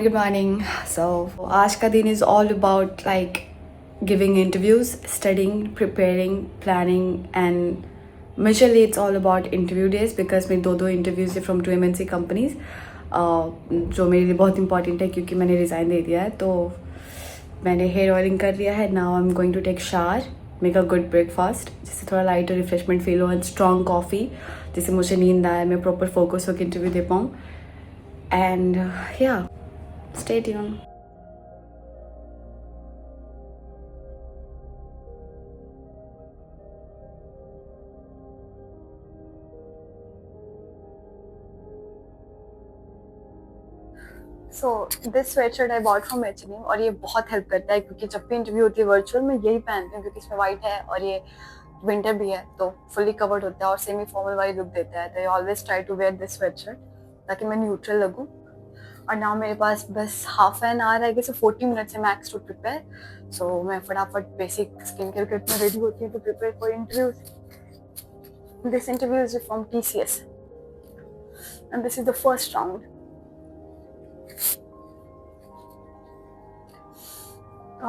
Good morning. So आज का दिन is all about like giving interviews, studying, preparing, planning, and majorly it's all about interview days because मेरे दो interviews है from two MNC companies जो मेरे लिए बहुत important है क्योंकि मैंने resign दे दिया है तो मैंने hair oiling कर लिया है. Now I'm going to take shower, make a good breakfast जिससे थोड़ा light और refreshment feel हो and strong coffee जिससे मुझे नींद आए मैं proper focus होकर interview दे पाऊँ. And yeah, stay tuned. So this sweatshirt I bought from H&M और ये बहुत हेल्प करता है क्योंकि जब भी इंटरव्यू होती है वर्चुअल मैं यही पहनती हूँ क्योंकि इसमें वाइट है और ये विंटर भी है तो फुली कवर्ड होता है और सेमी फॉर्मल वाली लुक देता है. तो I always try to wear this sweatshirt ताकि मैं न्यूट्रल लगूँ. और नाउ मेरे पास बस हाफ एन आवर है सो 40 मिनट्स है मैक्स टू प्रिपेयर. सो मैं फटाफट बेसिक स्किन केयर किट में रेडी होती हूँ to prepare for interview. This interview is from TCS and this is the first round.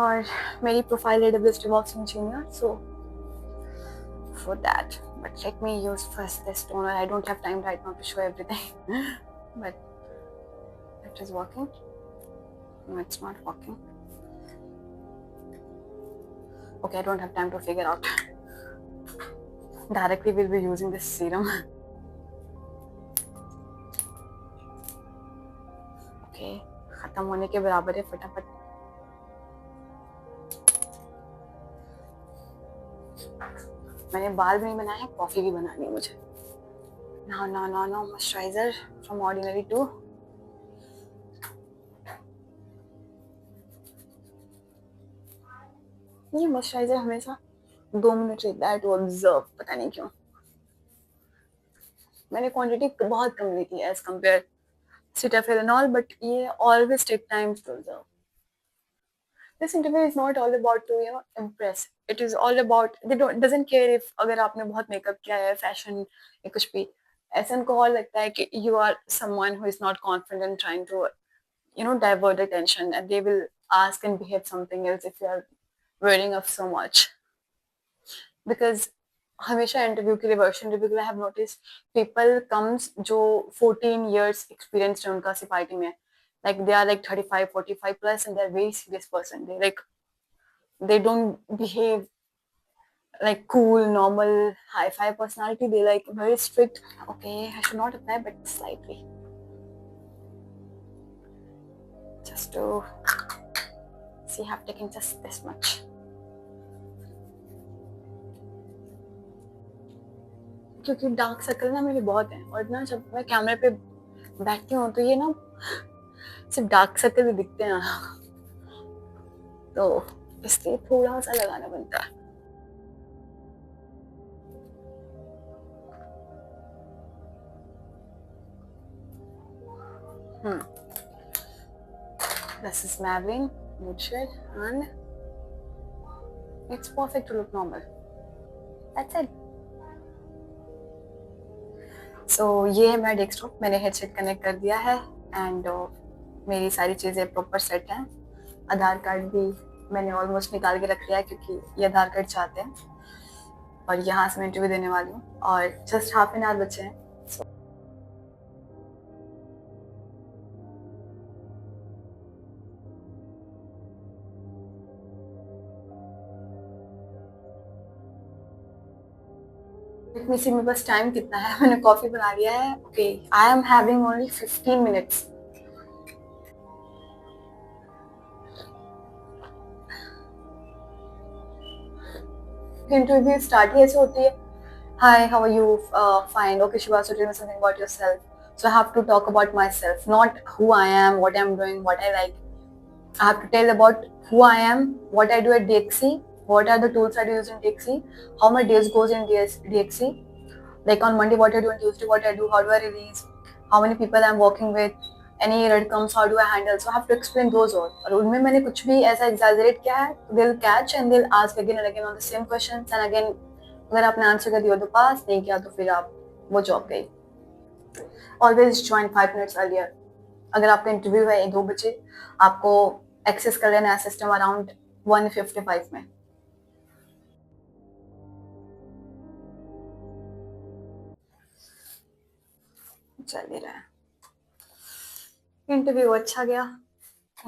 और मेरी profile AWS DevOps Engineer, so for that, but let me use first this toner. I don't have time right now to show everything, but it is working. No, it's not working. Okay, I don't have time to figure out. Directly we'll be using this serum. Okay, खत्म होने के बराबर है फटाफट. मैंने बाल भी नहीं बनाया है, कॉफी भी बनानी है मुझे. Now moisturizer from Ordinary 2. ये मॉइस्चराइजर हमेशा 2 मिनट लेता है टू ऑब्जर्व, पता नहीं क्यों. मैंने क्वांटिटी बहुत कम ली थी as compare Cetaphil and all, but ये always take time to observe. This interview is not all about to impress. It is all about doesn't care if अगर आपने बहुत मेकअप किया है, फैशन या कुछ भी. ऐसा उनको और लगता है कि you are someone who is not confident and trying to divert attention, and they will ask and behave something else if you are wearing up so much. Because हमेशा इंटरव्यू के लिए वर्ष इंटरव्यू के लिए हैव नोटिस पीपल कम्स जो 14 years experience है उनका सिपाही में. Like they are like 35, 45 plus and they're very serious person. They don't behave like cool, normal, high-fi personality. They like very strict. Okay, I should not apply, but slightly. Just to see, I've taken just this much. क्योंकि dark circle ना मेरे बहुत हैं और ना जब मैं कैमरे पे बैठती हूँ तो ये ना सिर्फ डार्क सर्कल भी दिखते हैं तो इसलिए थोड़ा सा लगाना बनता है. This is Maybelline Nude Shade and it's perfect to look normal. That's it. So ये है मेरा डेस्कटॉप. मैंने हेडसेट कनेक्ट कर दिया है एंड मेरी सारी चीज़ें प्रॉपर सेट हैं. आधार कार्ड भी मैंने ऑलमोस्ट निकाल के रख लिया है क्योंकि ये आधार कार्ड चाहते हैं. और यहाँ से मैं इंटरव्यू देने वाली हूँ और जस्ट हाफ एन आवर बचे हैं. इतनी सी मेरे पास टाइम कितना है. मैंने कॉफी बना लिया है. Okay, I am having only 15 minutes. Interview start ही ऐसे होती है. Hi, how are you? Fine. Okay Shiva, so tell me something about yourself. So I have to talk about myself, not who I am, what I'm doing, what I like. I have to tell about who I am, what I do at DXC, what are the tools I use in DXC, how my days goes in DXC. Like on Monday, what I do, on Tuesday, what I do, how do I release, how many people I'm working with, any error comes, how do I handle. So I have to explain those all. और उनमें मैंने कुछ भी ऐसा exaggerate किया है, they'll catch and they'll ask again and again on the same questions and again अगर आपने आंसर कर दिया तो पास, नहीं किया तो फिर आप वो जॉब गई. Always join 5 minutes earlier. अगर आपका इंटरव्यू है 2 बजे, आपको एक्सेस कर लेना है सिस्टम अराउंड 1:55 में। चल ही रहा है। इंटरव्यू अच्छा गया।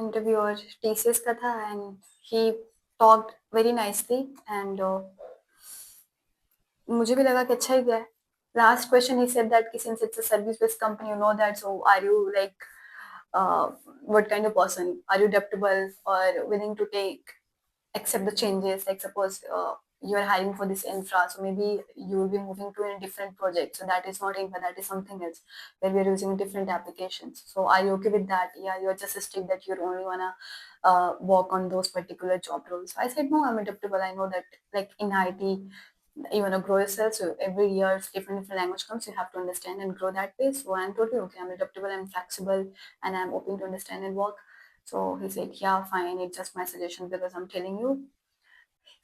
इंटरव्यू और टीसीएस का था and he talked very nicely and मुझे भी लगा कि अच्छा ही गया है। Last question he said that since it's a service based company, you know that, so are you like what kind of person, are you adaptable or willing to take accept the changes, like suppose you are hiring for this infra, so maybe you will be moving to a different project, so that is not infra, that is something else where we are using different applications. So are you okay with that? Yeah, you're just strict that you only wanna work on those particular job roles. So I said no, I'm adaptable. I know that like in IT you want to grow yourself, so every year different language comes, you have to understand and grow that way. So I'm totally okay, I'm adaptable, I'm flexible, and I'm open to understand and work. So he said, yeah, fine, it's just my suggestion because I'm telling you.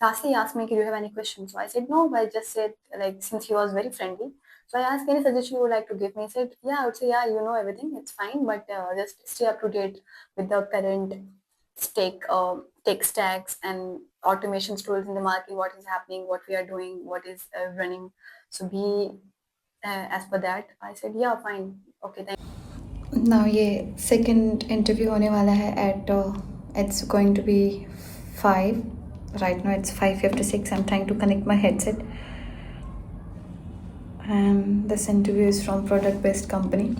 Lastly, he asked me, do you have any questions? So I said, no, I just said, like, since he was very friendly. So I asked, any suggestion you would like to give me? He said, yeah, I would say, yeah, you know everything, it's fine, but just stay up to date with the current tech stacks and automation tools in the market, what is happening, what we are doing, what is running. So be as per that. I said, yeah, fine, okay, thank you. Now ये second interview होने वाला है at it's going to be 5. Right now it's 5:56. I'm trying to connect my headset. And this interview is from product based company.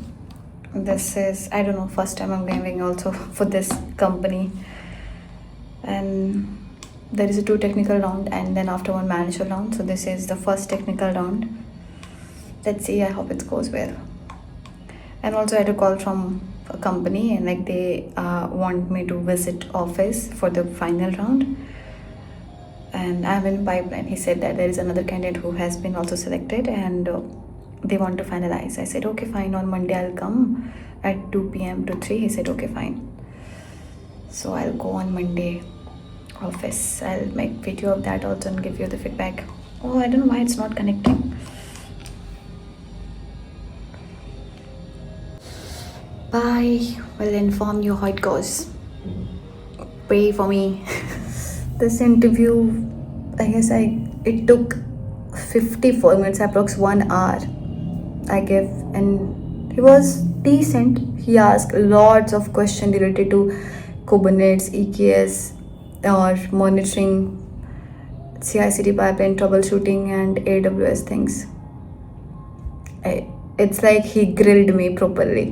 This is, I don't know, first time I'm going also for this company. And there is a 2 technical round and then after 1 manager round. So this is the first technical round. Let's see, I hope it goes well. And also I had a call from a company and like they want me to visit office for the final round. And I'm in pipeline. He said that there is another candidate who has been also selected and they want to finalize. I said, okay, fine. On Monday I'll come at 2 p.m. to 3. He said, okay, fine. So I'll go on Monday office. I'll make video of that also and give you the feedback. Oh, I don't know why it's not connecting. Bye. Will inform you how it goes. Pray for me. This interview, I guess it took 54 minutes, approx 1 hour. I gave, and he was decent. He asked lots of questions related to Kubernetes, EKS, or monitoring, CI/CD pipeline troubleshooting, and AWS things. It's like he grilled me properly.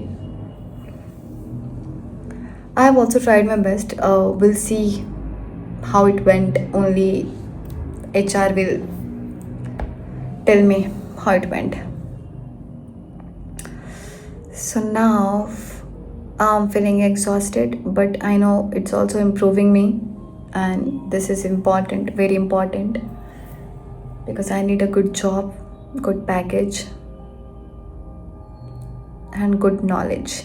I have also tried my best. We'll see how it went. Only HR will tell me how it went. So now I'm feeling exhausted, but I know it's also improving me, and this is important, very important, because I need a good job, good package, and good knowledge.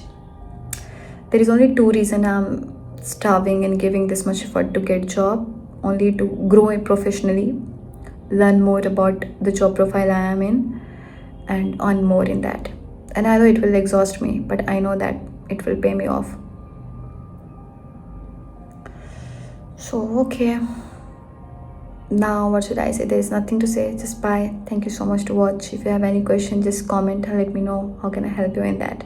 There is only 2 reasons I'm starving and giving this much effort to get job, only to grow professionally, learn more about the job profile I am in, and earn more in that. And I know it will exhaust me, but I know that it will pay me off. So, okay. Now, what should I say? There is nothing to say. Just bye. Thank you so much to watch. If you have any question, just comment and let me know how can I help you in that.